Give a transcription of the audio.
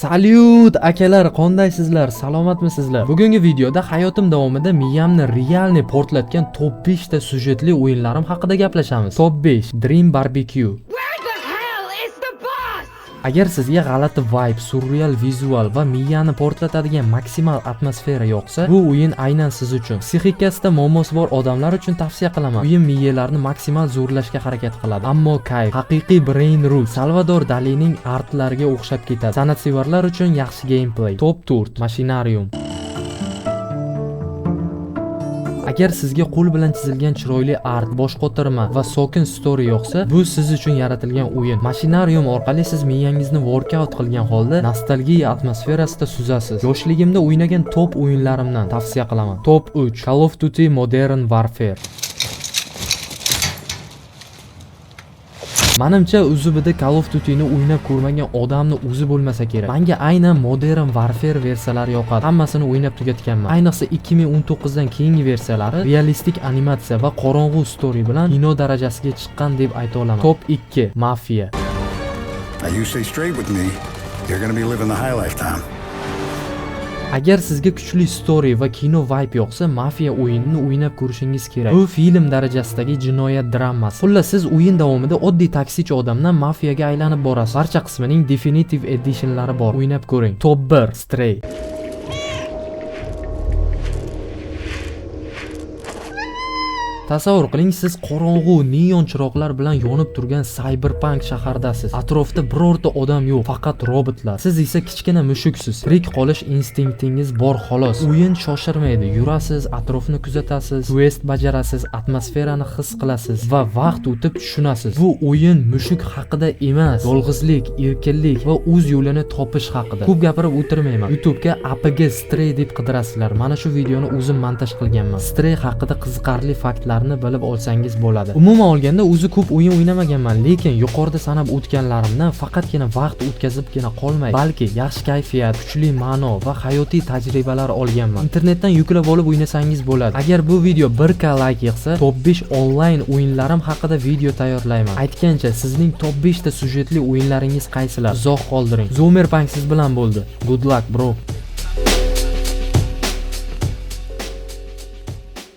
Salyut akalar, qandaysizlar? Salomatmisizlar? Bugungi videoda hayotim davomida miyamni realni portlatgan top 5 ta syujetli o'yinlarim haqida gaplashamiz. Top 5 Dream Barbecue. Agar sizga g'alati vibe, surreal vizual va miyani portlatadigan maksimal atmosfera yoqsa, bu o'yin aynan siz uchun. Psixikasida muammosi bor odamlar uchun tavsiya qilaman. O'yin miyalarni maksimal zo'rlashga harakat qiladi. Ammo kayf, haqiqiy brain root, Salvador Dalining artlariga o'xshab ketadi. San'atsevarlar uchun yaxshi gameplay. Top 4 Machinarium. Agar sizga qo'l bilan chizilgan chiroyli art, bosh qotirma va sokin story yoqsa, bu siz uchun yaratilgan o'yin. Machinarium orqali siz miyangizni workout qilgan holda nostalgiya atmosferasida suzasiz. Yoshligimda o'ynagan top o'yinlarimdan tavsiya qilaman. Top 3 Call of Duty Modern Warfare. Menimcha o'zibida Call of Duty'ni o'ynab ko'rmagan odamni o'zi bo'lmasa kerak. Menga aynan Modern Warfare versiyalari yoqadi. Hammasini o'ynab tugatganman. Ayniqsa 2019 dan keyingi versiyalari realistik animatsiya va qorong'u story bilan kino darajasiga chiqqan deb ayta olaman. Top 2 Mafia. Agar sizga kuchli story va kino vibe yoqsa, Mafia o'yinini o'ynab ko'rishingiz kerak. Bu film darajasidagi jinoyat dramasi. Xullas, siz o'yin davomida oddiy taksichi odamdan mafiyaga aylanib borasiz. Barcha qismining definitive editionlari bor. O'ynab ko'ring. Top 1 Stray. Tasavvur qiling, siz qorong'u neon chiroqlar bilan yonib turgan cyberpunk shahardasiz. Atrofda birorta odam yo'q, faqat robotlar. Siz esa kichkina mushuksiz. Tirik qolish instinktingiz bor xolos. O'yin shoshirmaydi. Yurasiz, atrofni kuzatasiz, quest bajarasiz, atmosferani his qilasiz va vaqt o'tib tushunasiz. Bu o'yin mushuk haqida emas, yolg'izlik, erkinlik va o'z yo'lini topish haqida. Ko'p gapirib o'tirmayman. YouTube'ga APG Stray deb qidirasizlar. Mana shu videoni o'zim montaj qilganman. Stray haqida qiziqarli faktlar bilib olsangiz bo'ladi. Umuman olganda o'zi ko'p o'yin o'ynamaganman, lekin yuqorida sanab o'tganlarimdan faqatgina vaqt o'tkazibgina qolmay, balki yaxshi kayfiyat, kuchli ma'no va hayotiy tajribalar olganman. Internetdan yuklab olib o'ynasangiz bo'ladi. Agar bu video 1k like yig'sa, top 5 onlayn o'yinlarim haqida video tayyorlayman. Aytgancha, sizning top 5 ta syujetli o'yinlaringiz qaysilar? Izoh qoldiring. Zomerbank siz bilan bo'ldi. Good luck bro.